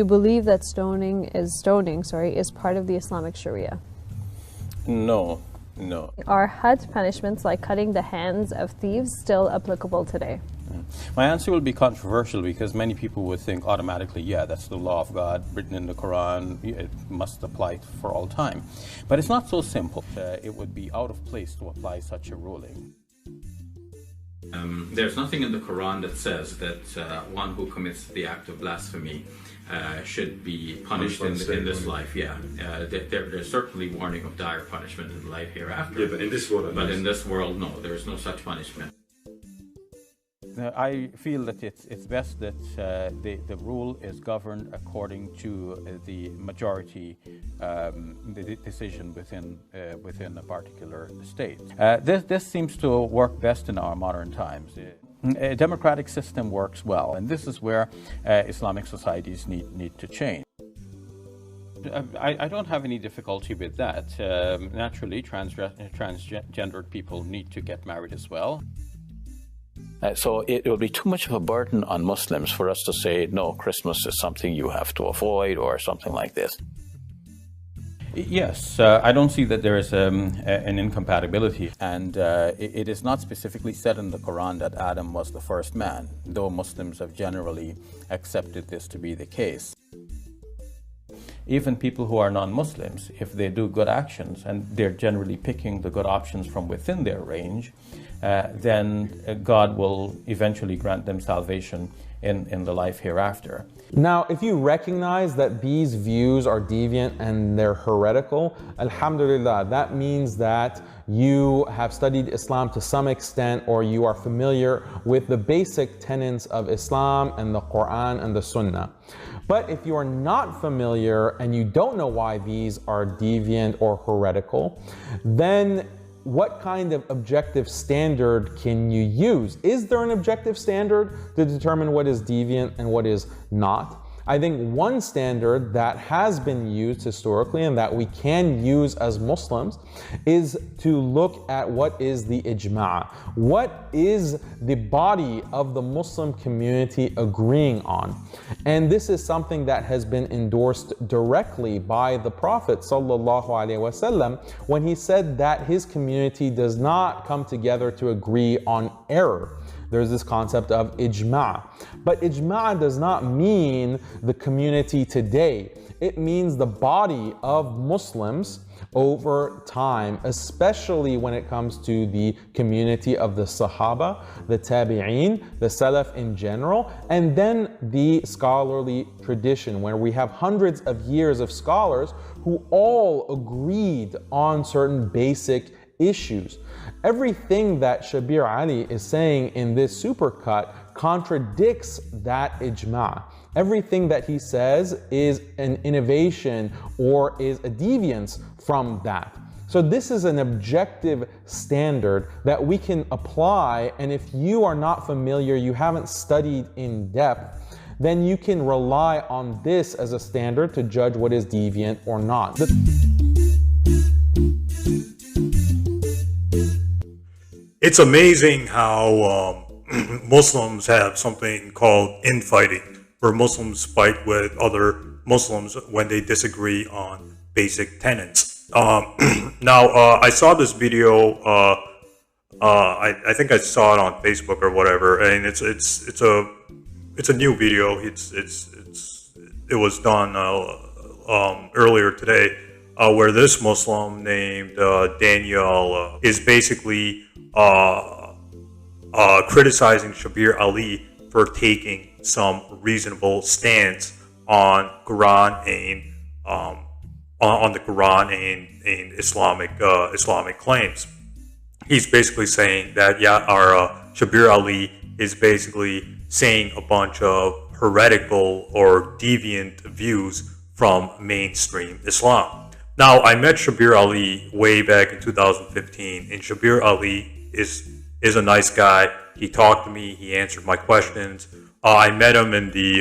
you believe that stoning is part of the Islamic Sharia? No. Are had punishments like cutting the hands of thieves still applicable today? My answer will be controversial because many people would think automatically, yeah, that's the law of God written in the Quran, it must apply for all time. But it's not so simple. It would be out of place to apply such a ruling. There's nothing in the Quran that says that one who commits the act of blasphemy should be punished in this life. There's certainly warning of dire punishment in the life hereafter. Yeah, but in this world, in this world, no, there is no such punishment. I feel that it's best that the rule is governed according to the majority the decision within a particular state. This seems to work best in our modern times. A democratic system works well, and this is where Islamic societies need to change. I don't have any difficulty with that. Naturally, transgendered people need to get married as well. So it will be too much of a burden on Muslims for us to say, no, Christmas is something you have to avoid or something like this. Yes, I don't see that there is an incompatibility, and it is not specifically said in the Quran that Adam was the first man, though Muslims have generally accepted this to be the case. Even people who are non-Muslims, if they do good actions, and they're generally picking the good options from within their range, then God will eventually grant them salvation in the life hereafter. Now, if you recognize that these views are deviant and they're heretical, alhamdulillah, that means that you have studied Islam to some extent, or you are familiar with the basic tenets of Islam and the Quran and the Sunnah. But if you are not familiar and you don't know why these are deviant or heretical, then what kind of objective standard can you use? Is there an objective standard to determine what is deviant and what is not? I think one standard that has been used historically and that we can use as Muslims is to look at what is the ijma'. What is the body of the Muslim community agreeing on? And this is something that has been endorsed directly by the Prophet ﷺ when he said that his community does not come together to agree on error. There's this concept of ijma'. But ijma' does not mean the community today. It means the body of Muslims over time, especially when it comes to the community of the Sahaba, the Tabi'een, the Salaf in general, and then the scholarly tradition, where we have hundreds of years of scholars who all agreed on certain basic issues. Everything that Shabir Ali is saying in this supercut contradicts that ijma'. Everything that he says is an innovation or is a deviance from that. So this is an objective standard that we can apply, and if you are not familiar, you haven't studied in depth, then you can rely on this as a standard to judge what is deviant or not. It's amazing how Muslims have something called infighting, where Muslims fight with other Muslims when they disagree on basic tenets. Now, I saw this video. I think I saw it on Facebook or whatever, and it's a new video. It was done earlier today, where this Muslim named Daniel is basically criticizing Shabir Ali for taking some reasonable stance on Quran and on the Quran and Islamic claims. He's basically saying that our Shabir Ali is basically saying a bunch of heretical or deviant views from mainstream Islam. Now, I met Shabir Ali way back in 2015, and Shabir Ali is a nice guy. He talked to me. He answered my questions. I met him in the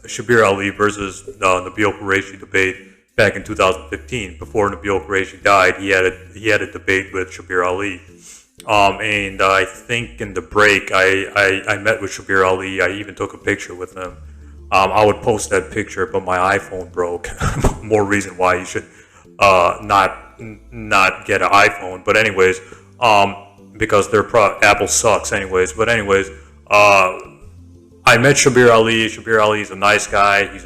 Shabir Ali versus Nabil Qureshi debate back in 2015. Before Nabil Qureshi died, he had a debate with Shabir Ali. And I think in the break, I met with Shabir Ali. I even took a picture with him. I would post that picture, but my iPhone broke. More reason why you should not get an iPhone. But anyways, because Apple sucks anyways. But anyways, I met Shabir Ali. Shabir Ali is a nice guy. He's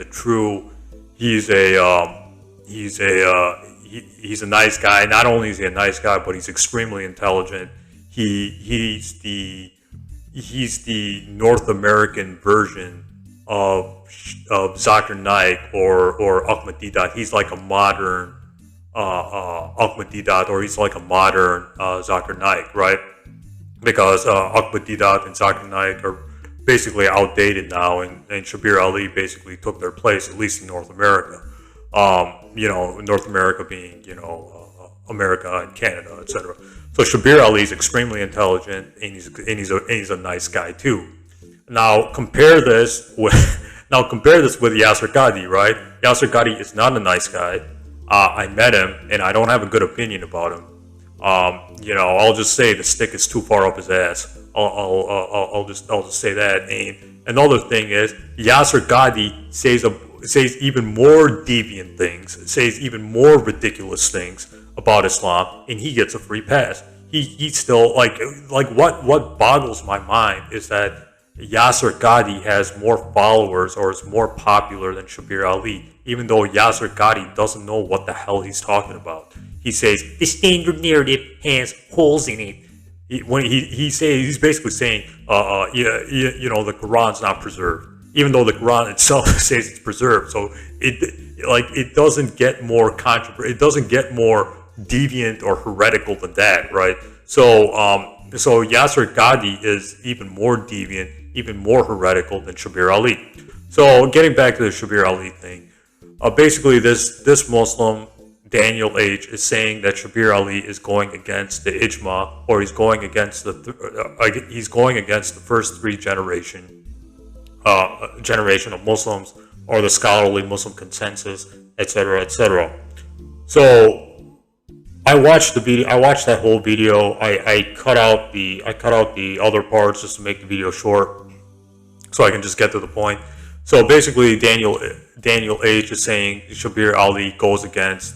a nice guy. Not only is he a nice guy, but he's extremely intelligent. He's the North American version of Zakir Naik or Ahmadiyya. He's like a modern Ahmadiyya, or he's like a modern Zakir Naik, right? Because Ahmadiyya and Zakir Naik are basically outdated now, and Shabir Ali basically took their place, at least in North America. North America being, America and Canada, etc. So Shabir Ali is extremely intelligent, and he's a nice guy too. Now compare this with Yasser Qadhi, right? Yasser Qadhi is not a nice guy. I met him, and I don't have a good opinion about him. I'll just say the stick is too far up his ass. I'll just say that. And another thing is, Yasser Qadhi says even more deviant things, says even more ridiculous things about Islam, and he gets a free pass. He's still like what boggles my mind is that Yasser Qadhi has more followers or is more popular than Shabir Ali, even though Yasser Qadhi doesn't know what the hell he's talking about. He says the standard narrative has holes in it. He's basically saying, the Quran's not preserved, even though the Quran itself says it's preserved. So it doesn't get more it doesn't get more deviant or heretical than that, right? So Yasser Qadhi is even more deviant, even more heretical than Shabir Ali. So getting back to the Shabir Ali thing, basically this Muslim, Daniel H, is saying that Shabir Ali is going against the Ijma, or he's going against the first three generation of Muslims, or the scholarly Muslim consensus, etc., etc. So I watched the video. I watched that whole video. I cut out the other parts just to make the video short, so I can just get to the point. So basically, Daniel H is saying Shabir Ali goes against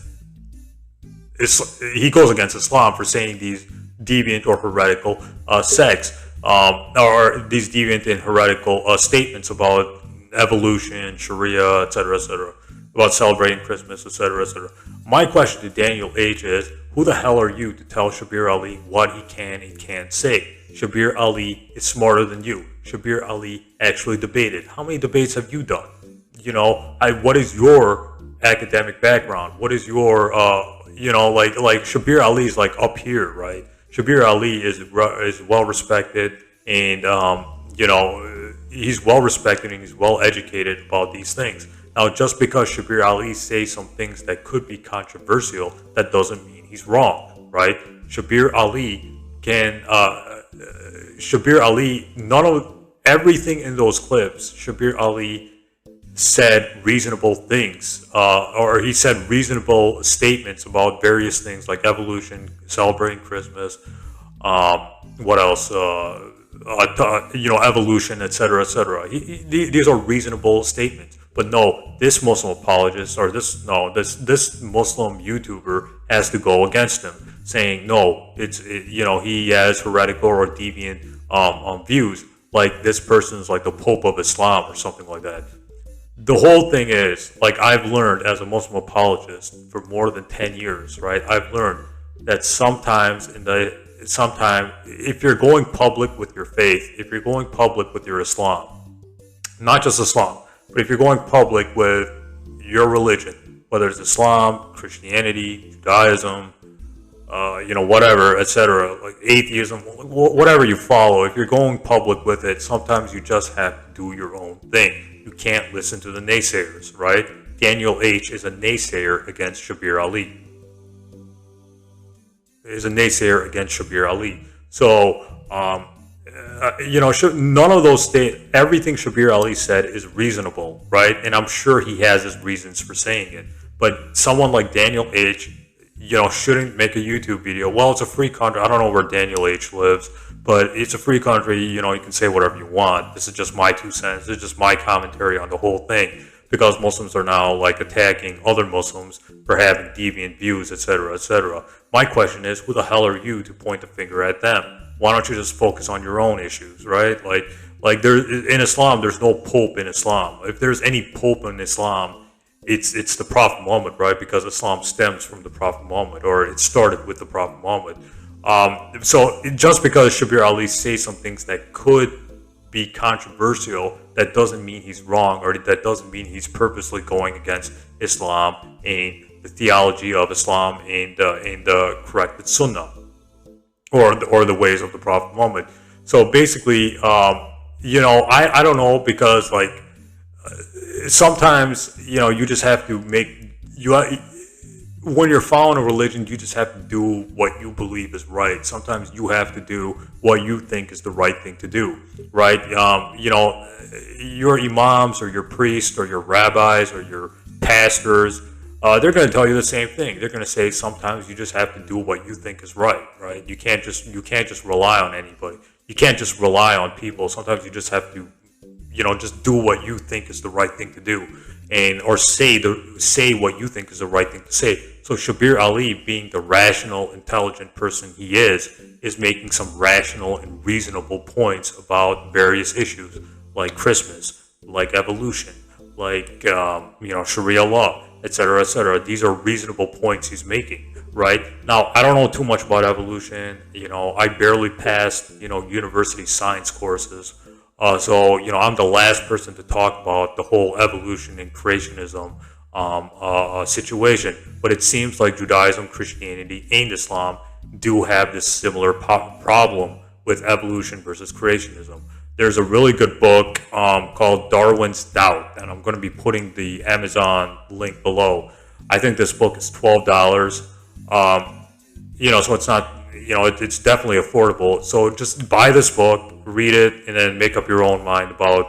Islam for saying these deviant or heretical sects, or these deviant and heretical statements about evolution, Sharia, etc., about celebrating Christmas, etc., etc. My question to Daniel H is, who the hell are you to tell Shabir Ali what he can and can't say? Shabir Ali is smarter than you. Shabir Ali actually debated. How many debates have you done? What is your academic background? What is your like Shabir Ali is like up here, right? Shabir Ali is well respected, and he's well respected and he's well educated about these things. Now, just because Shabir Ali says some things that could be controversial, that doesn't mean he's wrong, right? Shabir Ali everything in those clips, Shabir Ali said reasonable things, or he said reasonable statements about various things like evolution, celebrating Christmas, what else, evolution, etc., etc. These are reasonable statements. But no, this Muslim apologist, or this Muslim YouTuber has to go against him, saying no, he has heretical or deviant views, like this person's like the Pope of Islam or something like that. The whole thing is, like, I've learned as a Muslim apologist for more than 10 years, right? I've learned that sometimes if you're going public with your faith, if you're going public with your Islam, not just Islam, but if you're going public with your religion, whether it's Islam, Christianity, Judaism, whatever, etc., like atheism, whatever you follow, if you're going public with it, sometimes you just have to do your own thing. You can't listen to the naysayers, right? Daniel H is a naysayer against Shabir Ali. So, none of those everything Shabir Ali said is reasonable, right? And I'm sure he has his reasons for saying it. But someone like Daniel H, shouldn't make a YouTube video. Well, it's a free country. I don't know where Daniel H lives, but it's a free country. You can say whatever you want. This is just my 2 cents. This is just my commentary on the whole thing, because Muslims are now like attacking other Muslims for having deviant views, etc., etc. My question is, who the hell are you to point the finger at them? Why don't you just focus on your own issues, right? Like there in Islam, there's no pope in Islam. If there's any pope in Islam, it's the Prophet Muhammad, right? Because Islam stems from the Prophet Muhammad, or it started with the Prophet Muhammad. So just because Shabir Ali says some things that could be controversial, that doesn't mean he's wrong, or that doesn't mean he's purposely going against Islam and the theology of Islam and the corrected Sunnah, or the ways of the Prophet Muhammad. So basically, I don't know, because like sometimes you just have to when you're following a religion, you just have to do what you believe is right. Sometimes you have to do what you think is the right thing to do, right? Your imams or your priests or your rabbis or your pastors, they're going to tell you the same thing. They're going to say sometimes you just have to do what you think is right? You can't just rely on anybody. You can't just rely on people. Sometimes you just have to, just do what you think is the right thing to do, or say what you think is the right thing to say. So Shabir Ali, being the rational, intelligent person he is making some rational and reasonable points about various issues, like Christmas, like evolution, like Sharia law, etc., etc. These are reasonable points he's making. Right now, I don't know too much about evolution. I barely passed university science courses. So I'm the last person to talk about the whole evolution and creationism situation. But it seems like Judaism, Christianity, and Islam do have this similar problem with evolution versus creationism. There's a really good book called Darwin's Doubt, and I'm going to be putting the Amazon link below. I think this book is $12. So it's not, it's definitely affordable. So just buy this book, read it, and then make up your own mind about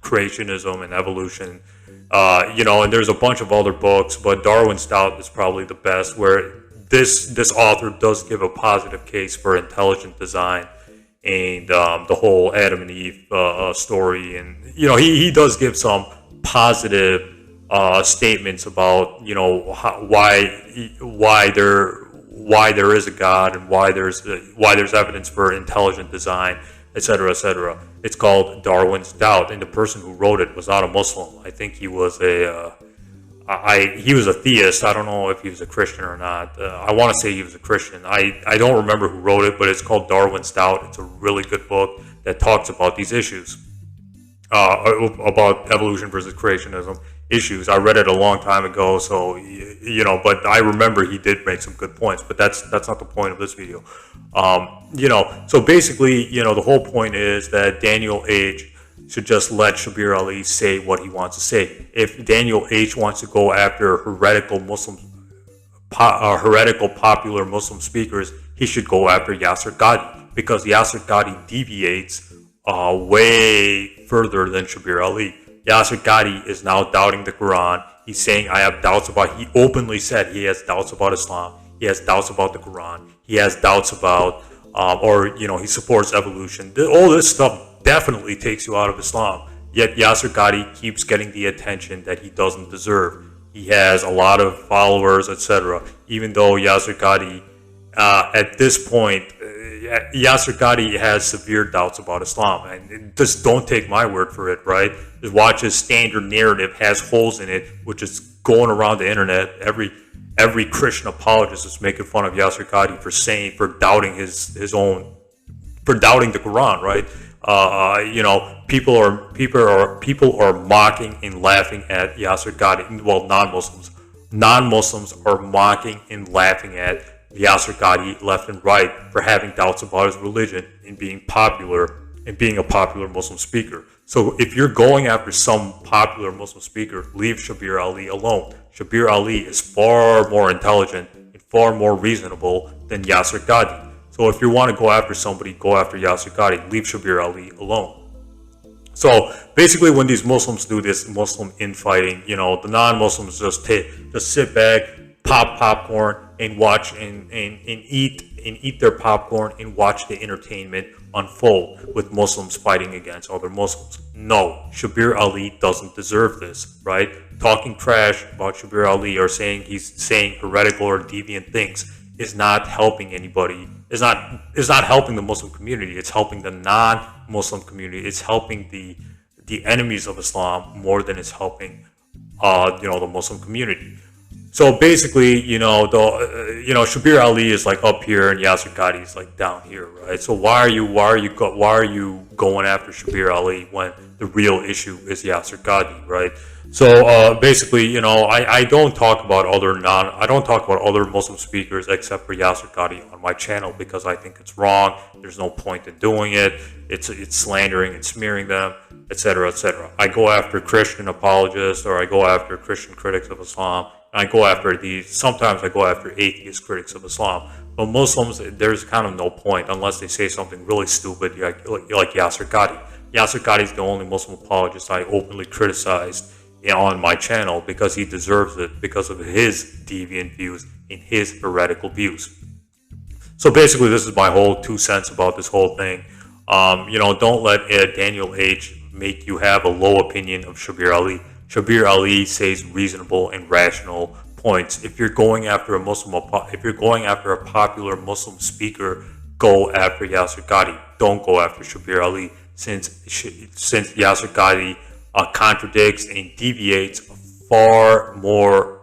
creationism and evolution. And there's a bunch of other books, but Darwin's Doubt is probably the best, where this author does give a positive case for intelligent design and the whole Adam and Eve story. And, he does give some positive statements about why there is a God, and why there's evidence for intelligent design, etc., etc. It's called Darwin's Doubt, and the person who wrote it was not a Muslim. I think he was a theist. I don't know if he was a Christian or not. I want to say he was a Christian. I don't remember who wrote it, but it's called Darwin's Doubt. It's a really good book that talks about these issues, about evolution versus creationism issues. I read it a long time ago, so but I remember he did make some good points. But that's not the point of this video. So basically, the whole point is that Daniel H should just let Shabir Ali say what he wants to say. If Daniel H wants to go after heretical popular Muslim speakers, he should go after Yasser Qadhi, because Yasser Qadhi deviates way further than Shabir Ali. Yasser Qadhi is now doubting the Quran. He's saying, he openly said he has doubts about Islam. He has doubts about the Quran. He has doubts about, he supports evolution. All this stuff definitely takes you out of Islam. Yet Yasser Qadhi keeps getting the attention that he doesn't deserve. He has a lot of followers, etc. Even though Yasser Qadhi, at this point, Yasser Qadhi has severe doubts about Islam. And just don't take my word for it, right? Just watch his standard narrative has holes in it, which is going around the internet. Every Christian apologist is making fun of Yasser Qadhi for doubting for doubting the Quran, right? People are mocking and laughing at Yasser Qadhi. Well, non-Muslims are mocking and laughing at Yasser Qadhi left and right for having doubts about his religion and being a popular Muslim speaker. So if you're going after some popular Muslim speaker, leave Shabir Ali alone. Shabir Ali is far more intelligent and far more reasonable than Yasser Qadhi. So if you want to go after somebody, go after Yasser Qadhi. Leave Shabir Ali alone. So basically, when these Muslims do this Muslim infighting, the non-Muslims just sit back, pop popcorn, and watch and eat their popcorn and watch the entertainment unfold with Muslims fighting against other Muslims. No, Shabir Ali doesn't deserve this, right? Talking trash about Shabir Ali or saying he's saying heretical or deviant things is not helping anybody. Is not helping the Muslim community. It's helping the non-Muslim community. It's helping the enemies of Islam more than it's helping the Muslim community. So basically, Shabir Ali is like up here and Yasser Qadhi is like down here, right? So why are you going after Shabir Ali when the real issue is Yasser Qadhi, right? So basically, I don't talk about other Muslim speakers except for Yasser Qadhi on my channel because I think it's wrong. There's no point in doing it. It's slandering and smearing them, etc., etc. I go after Christian apologists or I go after Christian critics of Islam. I go after sometimes I go after atheist critics of Islam. But Muslims, there's kind of no point unless they say something really stupid like Yasser Qadhi. Yasser Qadhi is the only Muslim apologist I openly criticized on my channel because he deserves it because of his deviant views and his heretical views. So basically, this is my whole 2 cents about this whole thing. Don't let Daniel H. make you have a low opinion of Shabir Ali. Shabir Ali says reasonable and rational points. If you're going after a popular Muslim speaker, go after Yasser Qadhi. Don't go after Shabir Ali, since Yasser Qadhi contradicts and deviates far more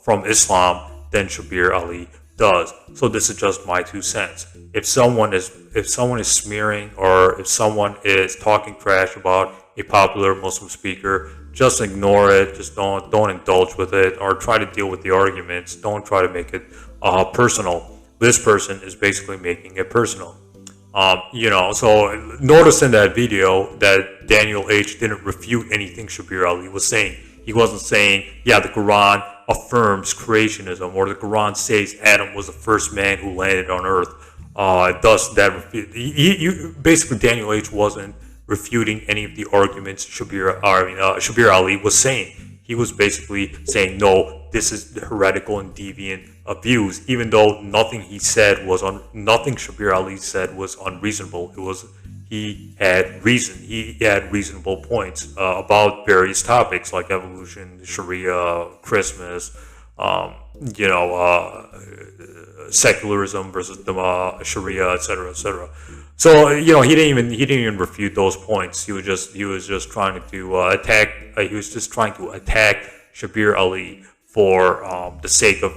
from Islam than Shabir Ali does. So this is just my 2 cents. If someone is smearing or if someone is talking trash about a popular Muslim speaker, just ignore it. Just don't indulge with it or try to deal with the arguments. Don't try to make it personal. This person is basically making it personal. So notice in that video that Daniel H. didn't refute anything Shabir Ali was saying. He wasn't saying, yeah, the Quran affirms creationism, or the Quran says Adam was the first man who landed on earth. Thus, basically Daniel H. wasn't refuting any of the arguments Shabir Ali was saying. He was basically saying, no, this is the heretical and deviant views, even though nothing Shabir Ali said was unreasonable. He had reason. He had reasonable points about various topics like evolution, Sharia, Christmas, secularism versus the Sharia, etc., etc. So he didn't even refute those points. He was just trying to attack. He was just trying to attack Shabir Ali for the sake of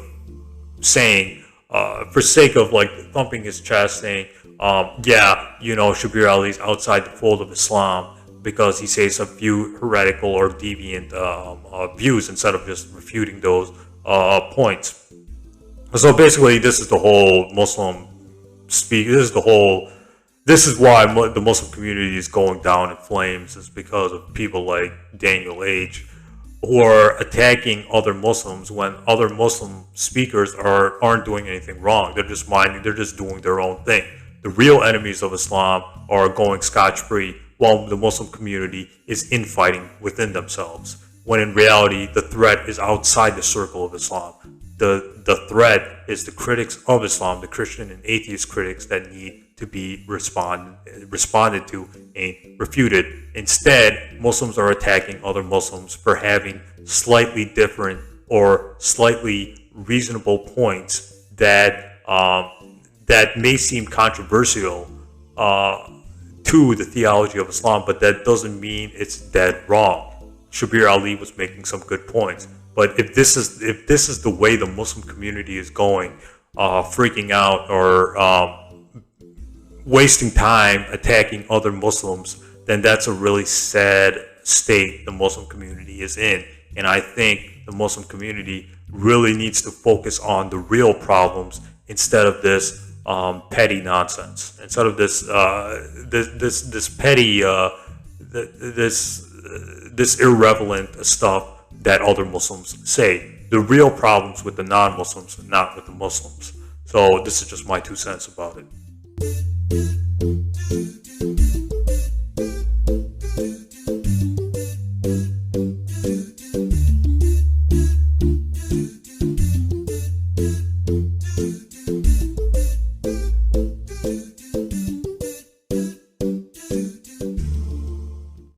saying, like thumping his chest, saying, Shabir Ali is outside the fold of Islam because he says a few heretical or deviant views instead of just refuting those points. So basically, this is the whole Muslim speak. This is why the Muslim community is going down in flames. Is because of people like Daniel H. who are attacking other Muslims when other Muslim speakers aren't doing anything wrong. They're just doing their own thing. The real enemies of Islam are going scotch-free while the Muslim community is infighting within themselves. When in reality, the threat is outside the circle of Islam. The threat is the critics of Islam, the Christian and atheist critics that need to be responded to and refuted. Instead, Muslims are attacking other Muslims for having slightly different or slightly reasonable points that may seem controversial to the theology of Islam, but that doesn't mean it's dead wrong. Shabir Ali was making some good points. But if this is the way the Muslim community is going, freaking out or wasting time attacking other Muslims, then that's a really sad state the Muslim community is in. And I think the Muslim community really needs to focus on the real problems instead of this petty nonsense. Instead of this petty, this irrelevant stuff that other Muslims say. The real problems with the non-Muslims, not with the Muslims. So this is just my 2 cents about it.